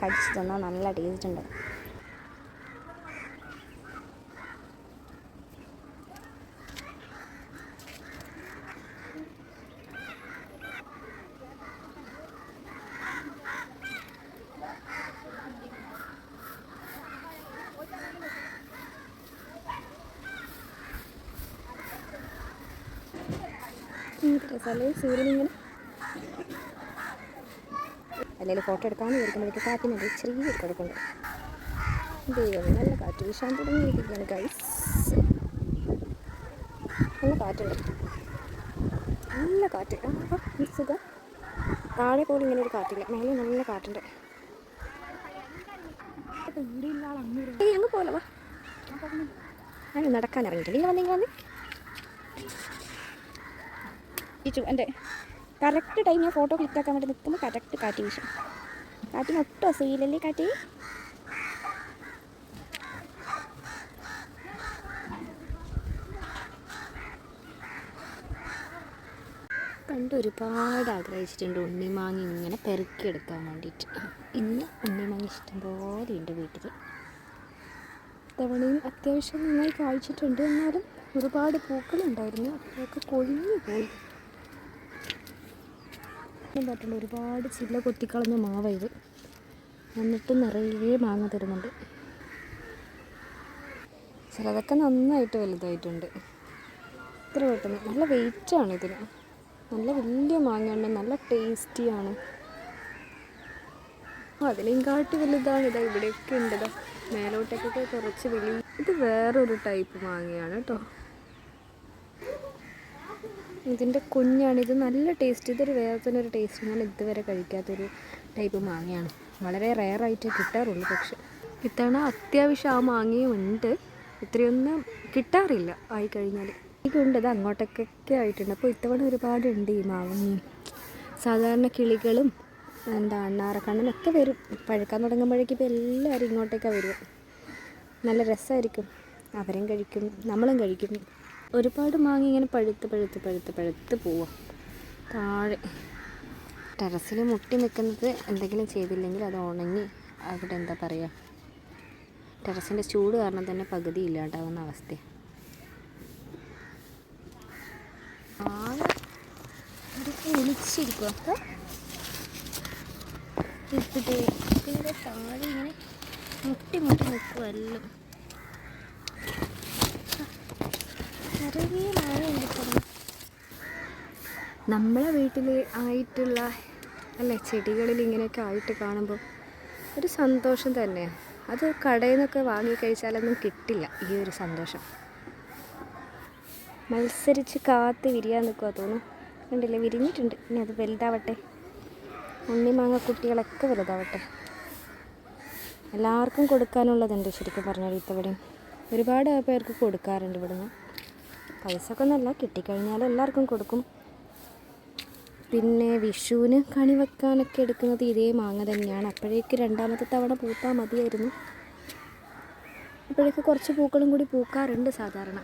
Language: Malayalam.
കടിച്ച് തന്നാൽ നല്ല ടേസ്റ്റ് ഉണ്ട്. സൂര്യനിങ്ങനെ അല്ലെങ്കിൽ ഫോട്ടോ എടുക്കാമെന്ന് വിചാരിക്കുമ്പോഴേക്ക് കാറ്റിനുണ്ട് ചെറിയൊരു കുഴപ്പമുണ്ട്. ദൈവമേ, നല്ല കാറ്റ് വീശാൻ തുടങ്ങിയിരിക്കുകയാണ് ഗൈസ്. നല്ല കാറ്റുണ്ട്, നല്ല കാറ്റ്. സുഖം. താഴെ പോലും ഇങ്ങനെ ഒരു കാറ്റില്ല, മേലെ നല്ല കാറ്റുണ്ട്. അങ്ങ് പോലെ വാ, ഞാൻ നടക്കാൻ ഇറങ്ങിയിട്ടില്ല. വന്നെങ്കിൽ എൻ്റെ കറക്റ്റ് ടൈം ഞാൻ ഫോട്ടോ ക്ലിക്കാക്കാൻ വേണ്ടി നിൽക്കുമ്പോൾ കറക്റ്റ് കാറ്റ് വീശും. കാറ്റിന് ഒട്ടും അസൂയില്ലല്ലേ കാറ്റ്. ഒരുപാട് ആഗ്രഹിച്ചിട്ടുണ്ട് ഉണ്ണിമാങ്ങ ഇങ്ങനെ പെറുക്കിയെടുക്കാൻ വേണ്ടിയിട്ട്. ഇന്ന് ഉണ്ണിമാങ്ങ ഇഷ്ടംപോലെ ഉണ്ട് വീട്ടിൽ. തവണയും അത്യാവശ്യം നന്നായി കായ്ച്ചിട്ടുണ്ട്. എന്നാലും ഒരുപാട് പൂക്കളുണ്ടായിരുന്നു, അതൊക്കെ കൊഴിഞ്ഞു പോയി. പറ്റുള്ള ഒരുപാട് ചില്ല കൊത്തിക്കളഞ്ഞ മാവ ഇത്. എന്നിട്ട് നിറയെ മാങ്ങ തരുന്നുണ്ട്. ചിലതൊക്കെ നന്നായിട്ട് വലുതായിട്ടുണ്ട്. ഇത്ര പെട്ടെന്ന് നല്ല വെയിറ്റാണ് ഇതിന്. നല്ല വലിയ മാങ്ങയുണ്ട്, നല്ല ടേസ്റ്റിയാണ്. അതിനെയും കാട്ടി വലുതാണ്. ഇതാ ഇവിടെയൊക്കെ ഉണ്ട്, മേലോട്ടൊക്കെ കുറച്ച് വലിയ. ഇത് വേറൊരു ടൈപ്പ് മാങ്ങയാണ് കേട്ടോ. ഇതിൻ്റെ കുഞ്ഞാണിത്, നല്ല ടേസ്റ്റ്. ഇതൊരു വേറെ തന്നെ ഒരു ടേസ്റ്റ്. ഞാൻ ഇതുവരെ കഴിക്കാത്തൊരു ടൈപ്പ് മാങ്ങയാണ്. വളരെ റെയറായിട്ട് കിട്ടാറുള്ളൂ. പക്ഷെ ഇത്തവണ അത്യാവശ്യം ആ മാങ്ങയും ഉണ്ട്. ഇത്രയൊന്നും കിട്ടാറില്ല ആയിക്കഴിഞ്ഞാൽ. എനിക്കുണ്ട്, അത് അങ്ങോട്ടൊക്കെ ആയിട്ടുണ്ട്. അപ്പോൾ ഇത്തവണ ഒരുപാടുണ്ട് ഈ മാങ്ങ. സാധാരണ കിളികളും അണ്ണാറക്കണ്ണനൊക്കെ വരും. പഴുക്കാൻ തുടങ്ങുമ്പോഴേക്കും ഇപ്പോൾ എല്ലാവരും ഇങ്ങോട്ടേക്കാണ് വരും. നല്ല രസമായിരിക്കും. അവരും കഴിക്കും, നമ്മളും കഴിക്കും. ഒരുപാട് മാങ്ങ ഇങ്ങനെ പഴുത്ത് പോവാം. താഴെ ടെറസിൽ മുട്ടി നിൽക്കുന്നത് എന്തെങ്കിലും ചെയ്തില്ലെങ്കിൽ അത് ഉണങ്ങി അവിടെ എന്താ പറയുക, ടെറസിൻ്റെ ചൂട് കാരണം തന്നെ പകുതി ഇല്ലാണ്ടാവുന്ന അവസ്ഥയാണ്. ഒളിച്ചിരിക്കും. അപ്പോൾ ഇതിൻ്റെ താഴെ ഇങ്ങനെ മുട്ടി നിൽക്കുമെല്ലാം. നിറയെ മഴയുണ്ട്. നമ്മളെ വീട്ടിൽ ആയിട്ടുള്ള അല്ലേ ചെടികളിൽ ഇങ്ങനെയൊക്കെ ആയിട്ട് കാണുമ്പോൾ ഒരു സന്തോഷം തന്നെയാണ്. അത് കടയിൽ നിന്നൊക്കെ വാങ്ങിക്കഴിച്ചാലൊന്നും കിട്ടില്ല ഈ ഒരു സന്തോഷം. മത്സരിച്ച് കാത്ത് വിരിയാൻ നിൽക്കുക തോന്നുന്നു. കണ്ടില്ലേ, വിരിഞ്ഞിട്ടുണ്ട്. ഇനി അത് വലുതാവട്ടെ. ഉണ്ണിമാങ്ങ കുട്ടികളൊക്കെ വലുതാവട്ടെ. എല്ലാവർക്കും കൊടുക്കാനുള്ളതുണ്ട് ശരിക്കും പറഞ്ഞാൽ. ഇത്തവണയും ഒരുപാട് പേർക്ക് കൊടുക്കാറുണ്ട് ഇവിടുന്ന്. പൈസയൊക്കെ ഒന്നുമല്ല, കിട്ടിക്കഴിഞ്ഞാൽ എല്ലാവർക്കും കൊടുക്കും. പിന്നെ വിഷുവിന് കണി വെക്കാനൊക്കെ എടുക്കുന്നത് ഇതേ മാങ്ങ തന്നെയാണ്. അപ്പോഴേക്ക് രണ്ടാമത്തെ തവണ പൂത്താൽ മതിയായിരുന്നു. അപ്പോഴേക്ക് കുറച്ച് പൂക്കളും കൂടി പൂക്കാറുണ്ട് സാധാരണ.